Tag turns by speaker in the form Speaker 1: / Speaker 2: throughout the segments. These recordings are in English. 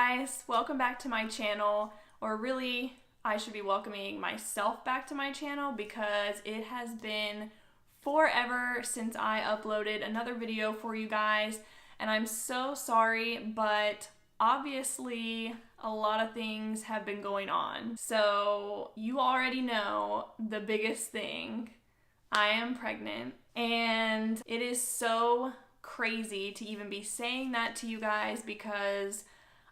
Speaker 1: guys, welcome back to my channel, or really I should be welcoming myself back to my channel because it has been forever since I uploaded another video for you guys, and I'm so sorry, but obviously a lot of things have been going on. So you already know the biggest thing, I am pregnant, and it is so crazy to even be saying that to you guys because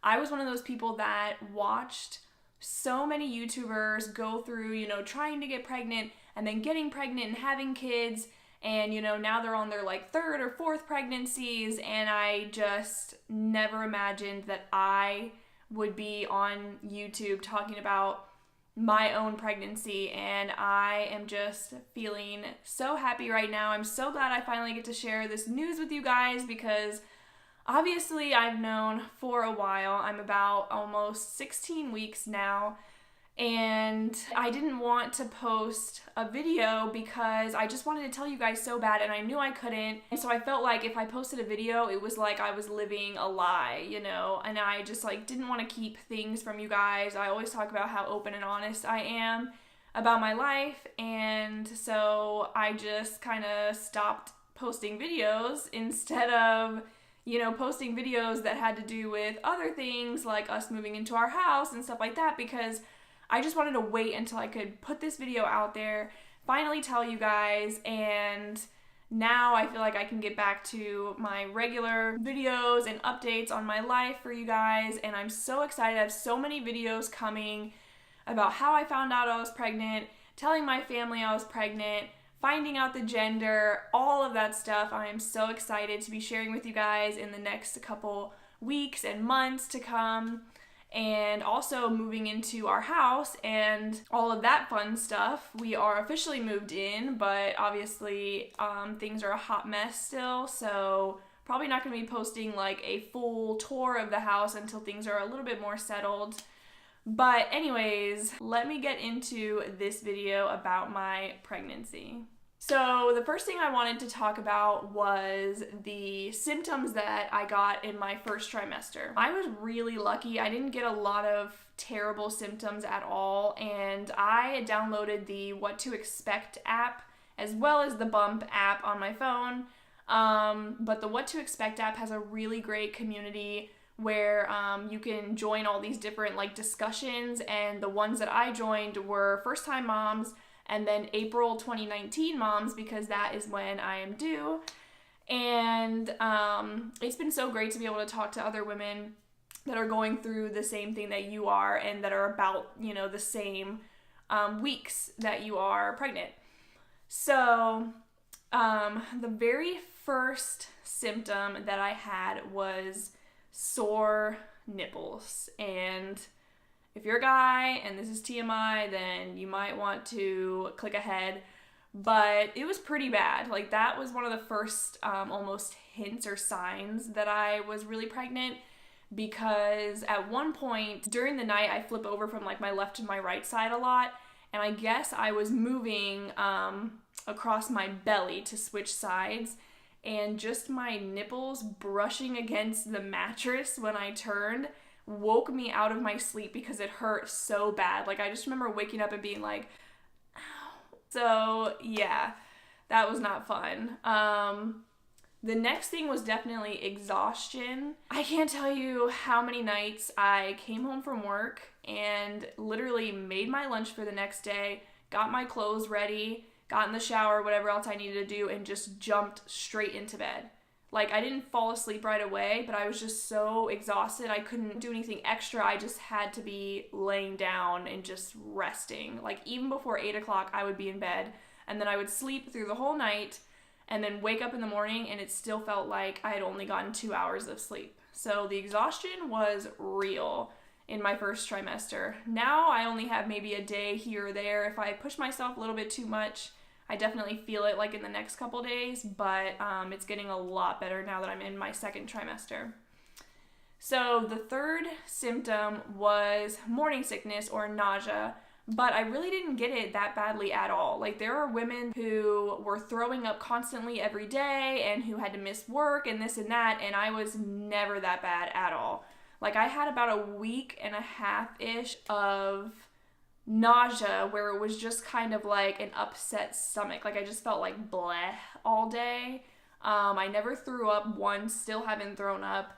Speaker 1: I was one of those people that watched so many YouTubers go through, trying to get pregnant and then getting pregnant and having kids, and now they're on their like third or fourth pregnancies, and I just never imagined that I would be on YouTube talking about my own pregnancy, and I am just feeling so happy right now. I'm so glad I finally get to share this news with you guys because obviously I've known for a while. I'm about almost 16 weeks now, and I didn't want to post a video because I just wanted to tell you guys so bad, and I knew I couldn't, and so I felt like if I posted a video, it was like I was living a lie, and I just didn't want to keep things from you guys. I always talk about how open and honest I am about my life, and so I just kind of stopped posting videos instead of posting videos that had to do with other things like us moving into our house and stuff like that, because I just wanted to wait until I could put this video out there, finally tell you guys, and now I feel like I can get back to my regular videos and updates on my life for you guys, and I'm so excited. I have so many videos coming about how I found out I was pregnant, telling my family I was pregnant, finding out the gender, all of that stuff. I am so excited to be sharing with you guys in the next couple weeks and months to come, and also moving into our house and all of that fun stuff. We are officially moved in, but obviously things are a hot mess still, so probably not going to be posting like a full tour of the house until things are a little bit more settled. But anyways, let me get into this video about my pregnancy. So the first thing I wanted to talk about was the symptoms that I got in my first trimester. I was really lucky. I didn't get a lot of terrible symptoms at all, and I downloaded the What to Expect app as well as the Bump app on my phone. But the What to Expect app has a really great community where you can join all these different discussions, and the ones that I joined were first-time moms and then April 2019 moms, because that is when I am due. And it's been so great to be able to talk to other women that are going through the same thing that you are and that are about the same weeks that you are pregnant. So the very first symptom that I had was sore nipples, and if you're a guy and this is TMI, then you might want to click ahead, but it was pretty bad. That was one of the first almost hints or signs that I was really pregnant, because at one point during the night I flip over from my left to my right side a lot, and I guess I was moving across my belly to switch sides, and just my nipples brushing against the mattress when I turned woke me out of my sleep because it hurt so bad. I just remember waking up and being like, ow. So yeah, that was not fun. The next thing was definitely exhaustion. I can't tell you how many nights I came home from work and literally made my lunch for the next day, got my clothes ready, got in the shower, whatever else I needed to do, and just jumped straight into bed. I didn't fall asleep right away, but I was just so exhausted. I couldn't do anything extra. I just had to be laying down and just resting. Even before 8 o'clock, I would be in bed, and then I would sleep through the whole night and then wake up in the morning, and it still felt like I had only gotten 2 hours of sleep. So the exhaustion was real in my first trimester. Now I only have maybe a day here or there. If I push myself a little bit too much, I definitely feel it in the next couple days, but it's getting a lot better now that I'm in my second trimester. So the third symptom was morning sickness or nausea, but I really didn't get it that badly at all. There are women who were throwing up constantly every day and who had to miss work and this and that, and I was never that bad at all. Like I had about a week and a half-ish of nausea where it was just kind of like an upset stomach. Like I just felt like bleh all day. I never threw up once, still haven't thrown up.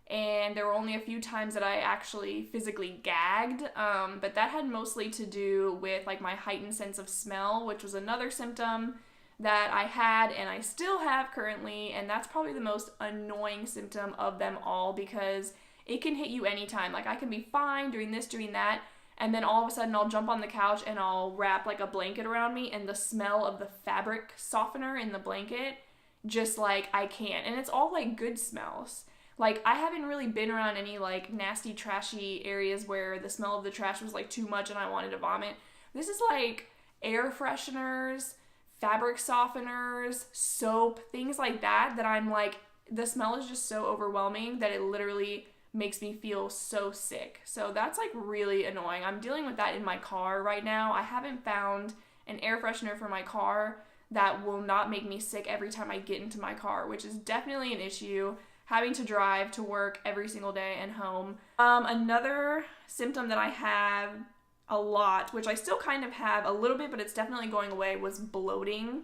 Speaker 1: And there were only a few times that I actually physically gagged, but that had mostly to do with like my heightened sense of smell, which was another symptom that I had and I still have currently, and that's probably the most annoying symptom of them all because it can hit you anytime. Like I can be fine doing this, doing that, and then all of a sudden I'll jump on the couch and I'll wrap like a blanket around me, and the smell of the fabric softener in the blanket, just like I can't. And it's all like good smells. Like, I haven't really been around any, like, nasty, trashy areas where the smell of the trash was, like, too much and I wanted to vomit. This is, like, air fresheners, fabric softeners, soap, things like that, that I'm, like, the smell is just so overwhelming that it literally makes me feel so sick. So that's, like, really annoying. I'm dealing with that in my car right now. I haven't found an air freshener for my car that will not make me sick every time I get into my car, which is definitely an issue. Having to drive to work every single day and home. Another symptom that I have a lot, which I still kind of have a little bit, but it's definitely going away, was bloating.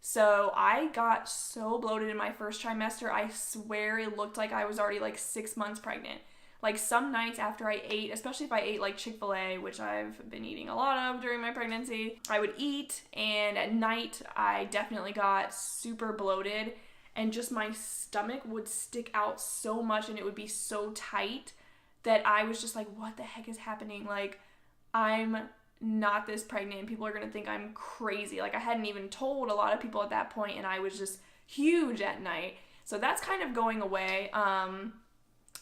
Speaker 1: So I got so bloated in my first trimester, I swear it looked like I was already like 6 months pregnant. Like some nights after I ate, especially if I ate like Chick-fil-A, which I've been eating a lot of during my pregnancy, I would eat, and at night I definitely got super bloated. And just my stomach would stick out so much and it would be so tight that I was just like, what the heck is happening? Like, I'm not this pregnant and people are going to think I'm crazy. Like, I hadn't even told a lot of people at that point and I was just huge at night. So that's kind of going away.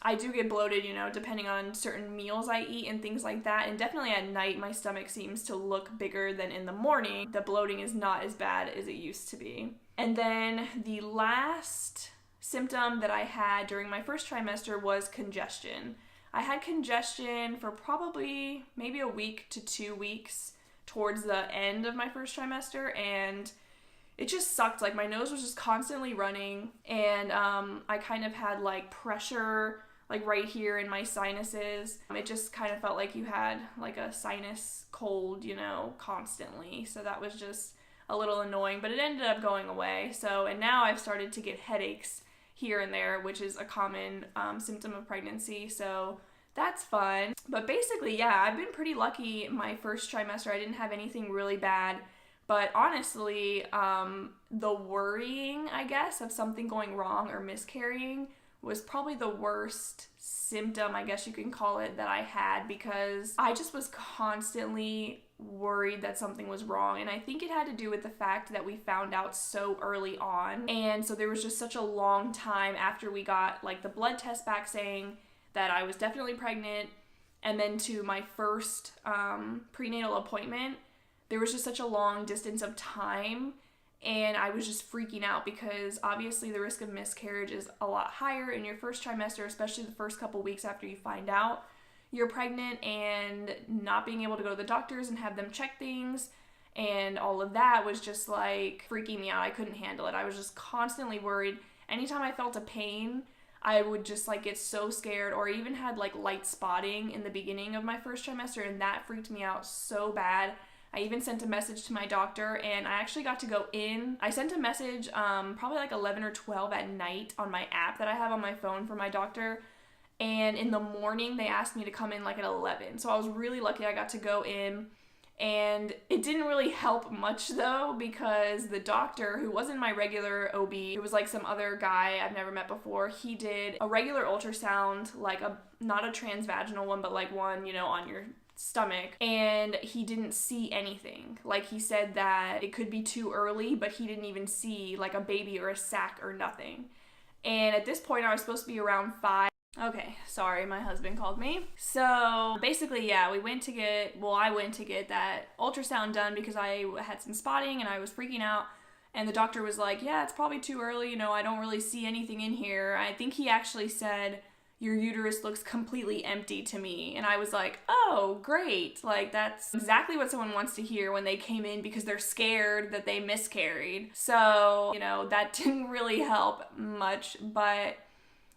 Speaker 1: I do get bloated, you know, depending on certain meals I eat and things like that. And definitely at night, my stomach seems to look bigger than in the morning. The bloating is not as bad as it used to be. And then the last symptom that I had during my first trimester was congestion. I had congestion for probably maybe a week to 2 weeks towards the end of my first trimester, and it just sucked. Like my nose was just constantly running, and I kind of had like pressure like right here in my sinuses. It just kind of felt like you had like a sinus cold, you know, constantly. So that was just a little annoying, but it ended up going away. So, and now I've started to get headaches here and there, which is a common symptom of pregnancy. So that's fun. But basically, yeah, I've been pretty lucky my first trimester. I didn't have anything really bad. But honestly, the worrying, I guess, of something going wrong or miscarrying was probably the worst symptom, I guess you can call it, that I had, because I just was constantly worried that something was wrong. And I think it had to do with the fact that we found out so early on. And so there was just such a long time after we got like the blood test back saying that I was definitely pregnant, and then to my first prenatal appointment, there was just such a long distance of time. And I was just freaking out because obviously the risk of miscarriage is a lot higher in your first trimester, especially the first couple weeks after you find out you're pregnant, and not being able to go to the doctors and have them check things and all of that was just like freaking me out. I couldn't handle it. I was just constantly worried. Anytime I felt a pain, I would just like get so scared, or even had like light spotting in the beginning of my first trimester, and that freaked me out so bad. I even sent a message to my doctor, and I actually got to go in. I sent a message probably like 11 or 12 at night on my app that I have on my phone for my doctor. And in the morning, they asked me to come in like at 11. So I was really lucky I got to go in. And it didn't really help much though, because the doctor, who wasn't my regular OB, it was like some other guy I've never met before, he did a regular ultrasound, like not a transvaginal one, but like one, you know, on your stomach, and he didn't see anything. Like, he said that it could be too early, but he didn't even see like a baby or a sac or nothing. And at this point I was supposed to be around 5. Okay, sorry, my husband called me. So basically, yeah, I went to get that ultrasound done because I had some spotting and I was freaking out. And the doctor was like, yeah, it's probably too early, you know, I don't really see anything in here. I think he actually said, your uterus looks completely empty to me. And I was like, oh, great. Like, that's exactly what someone wants to hear when they came in because they're scared that they miscarried. So, you know, that didn't really help much, but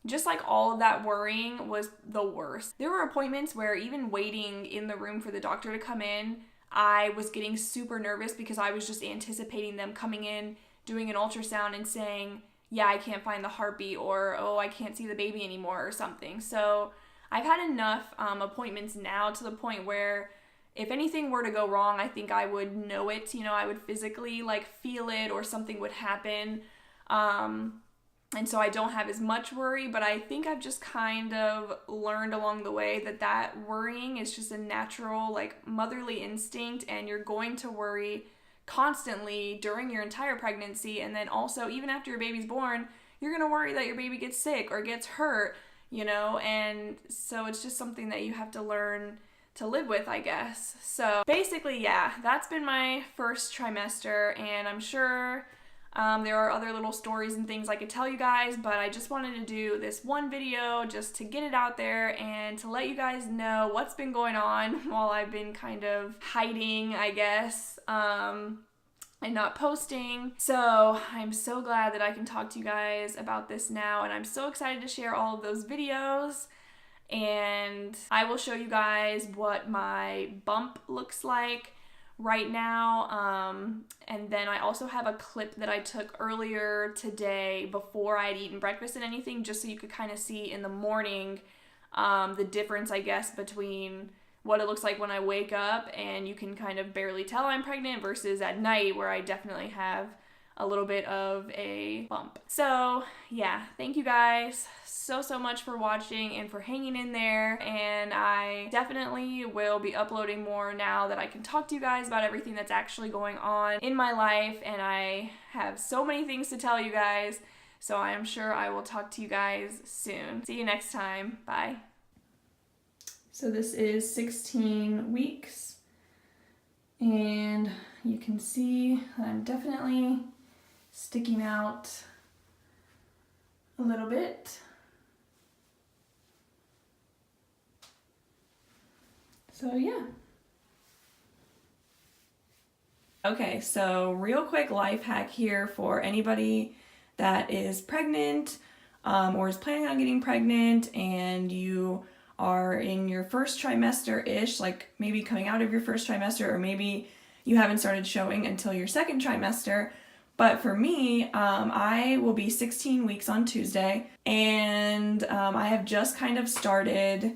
Speaker 1: just like all of that worrying was the worst. There were appointments where even waiting in the room for the doctor to come in, I was getting super nervous because I was just anticipating them coming in, doing an ultrasound and saying, yeah, I can't find the heartbeat, or, oh, I can't see the baby anymore, or something. So I've had enough appointments now to the point where if anything were to go wrong, I think I would know it. You know, I would physically like feel it, or something would happen. And so I don't have as much worry, but I think I've just kind of learned along the way that worrying is just a natural, like, motherly instinct, and you're going to worry constantly during your entire pregnancy, and then also even after your baby's born, you're going to worry that your baby gets sick or gets hurt, you know, and so it's just something that you have to learn to live with, I guess. So basically, yeah, that's been my first trimester, and I'm sure there are other little stories and things I could tell you guys, but I just wanted to do this one video just to get it out there and to let you guys know what's been going on while I've been kind of hiding, I guess, and not posting. So I'm so glad that I can talk to you guys about this now, and I'm so excited to share all of those videos. And I will show you guys what my bump looks like right now, and then I also have a clip that I took earlier today before I had eaten breakfast and anything, just so you could kind of see in the morning the difference, I guess, between what it looks like when I wake up and you can kind of barely tell I'm pregnant versus at night where I definitely have a little bit of a bump. So yeah, thank you guys so much for watching and for hanging in there, and I definitely will be uploading more now that I can talk to you guys about everything that's actually going on in my life, and I have so many things to tell you guys, so I am sure I will talk to you guys soon. See you next time. Bye. So this is 16 weeks, and you can see I'm definitely sticking out a little bit. So yeah. Okay, so real quick life hack here for anybody that is pregnant or is planning on getting pregnant, and you are in your first trimester-ish, like maybe coming out of your first trimester, or maybe you haven't started showing until your second trimester. But for me, I will be 16 weeks on Tuesday, and I have just kind of started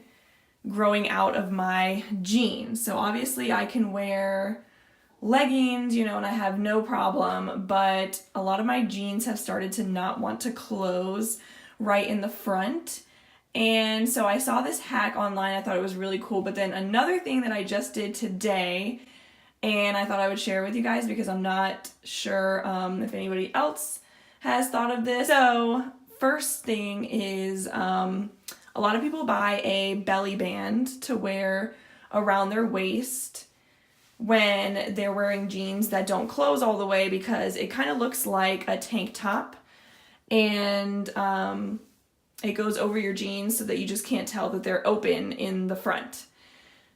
Speaker 1: growing out of my jeans. So obviously I can wear leggings, you know, and I have no problem, but a lot of my jeans have started to not want to close right in the front. And so I saw this hack online. I thought it was really cool. But then another thing that I just did today, and I thought I would share with you guys because I'm not sure if anybody else has thought of this. So first thing is a lot of people buy a belly band to wear around their waist when they're wearing jeans that don't close all the way, because it kind of looks like a tank top, and it goes over your jeans so that you just can't tell that they're open in the front.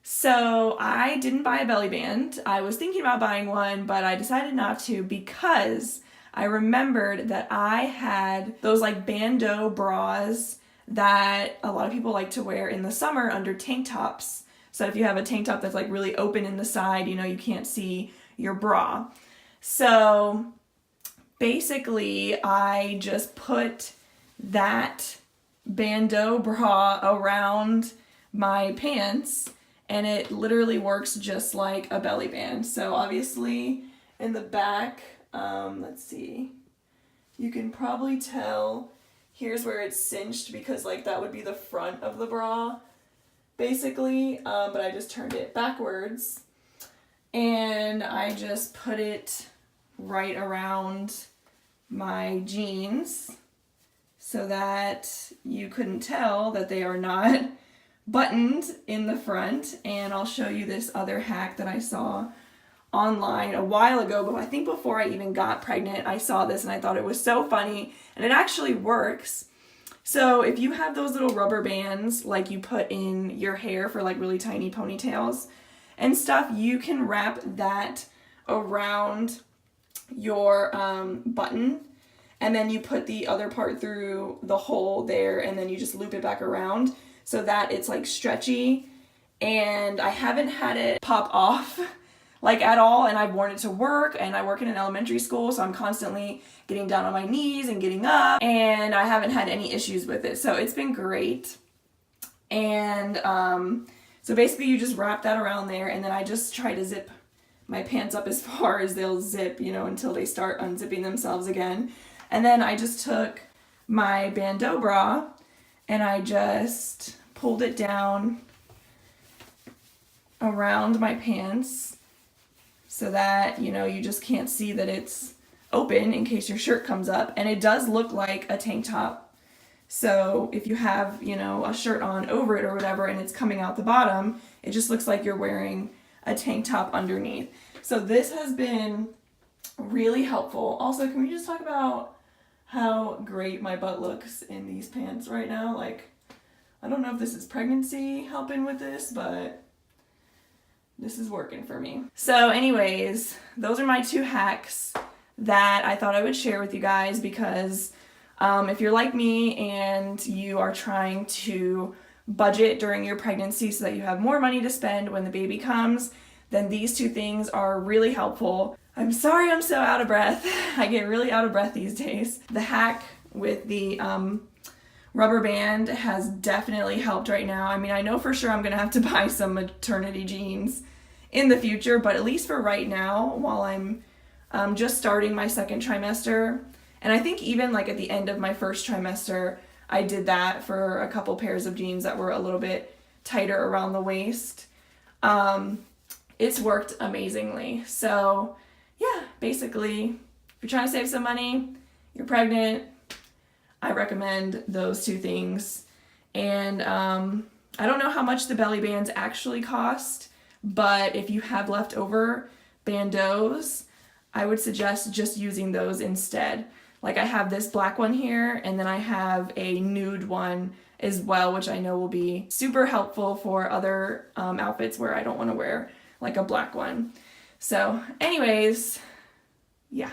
Speaker 1: So I didn't buy a belly band. I was thinking about buying one, but I decided not to because I remembered that I had those like bandeau bras that a lot of people like to wear in the summer under tank tops. So if you have a tank top that's like really open in the side, you know, you can't see your bra. So basically I just put that bandeau bra around my pants, and it literally works just like a belly band. So obviously in the back, let's see, you can probably tell here's where it's cinched, because like that would be the front of the bra basically, but I just turned it backwards and I just put it right around my jeans so that you couldn't tell that they are not buttoned in the front. And I'll show you this other hack that I saw online a while ago, but I think before I even got pregnant, I saw this and I thought it was so funny, and it actually works. So if you have those little rubber bands like you put in your hair for like really tiny ponytails and stuff, you can wrap that around your button, and then you put the other part through the hole there, and then you just loop it back around so that it's like stretchy. And I haven't had it pop off like at all, and I've worn it to work, and I work in an elementary school, so I'm constantly getting down on my knees and getting up, and I haven't had any issues with it, so it's been great. And so basically you just wrap that around there, and then I just try to zip my pants up as far as they'll zip, you know, until they start unzipping themselves again. And then I just took my bandeau bra and I just pulled it down around my pants so that, you know, you just can't see that it's open in case your shirt comes up. And it does look like a tank top. So if you have, you know, a shirt on over it or whatever and it's coming out the bottom, it just looks like you're wearing a tank top underneath. So this has been really helpful. Also, can we just talk about how great my butt looks in these pants right now? Like, I don't know if this is pregnancy helping with this, but this is working for me. So anyways, those are my 2 hacks that I thought I would share with you guys because if you're like me and you are trying to budget during your pregnancy so that you have more money to spend when the baby comes, then these 2 things are really helpful. I'm sorry I'm so out of breath. I get really out of breath these days. The hack with the rubber band has definitely helped right now. I mean, I know for sure I'm gonna have to buy some maternity jeans in the future, but at least for right now, while I'm just starting my 2nd trimester, and I think even like at the end of my 1st trimester, I did that for a couple pairs of jeans that were a little bit tighter around the waist. It's worked amazingly. So yeah, basically, if you're trying to save some money, you're pregnant, I recommend those 2 things. And I don't know how much the belly bands actually cost, but if you have leftover bandeaus, I would suggest just using those instead. Like I have this black one here, and then I have a nude one as well, which I know will be super helpful for other outfits where I don't want to wear like a black one. So anyways, yeah.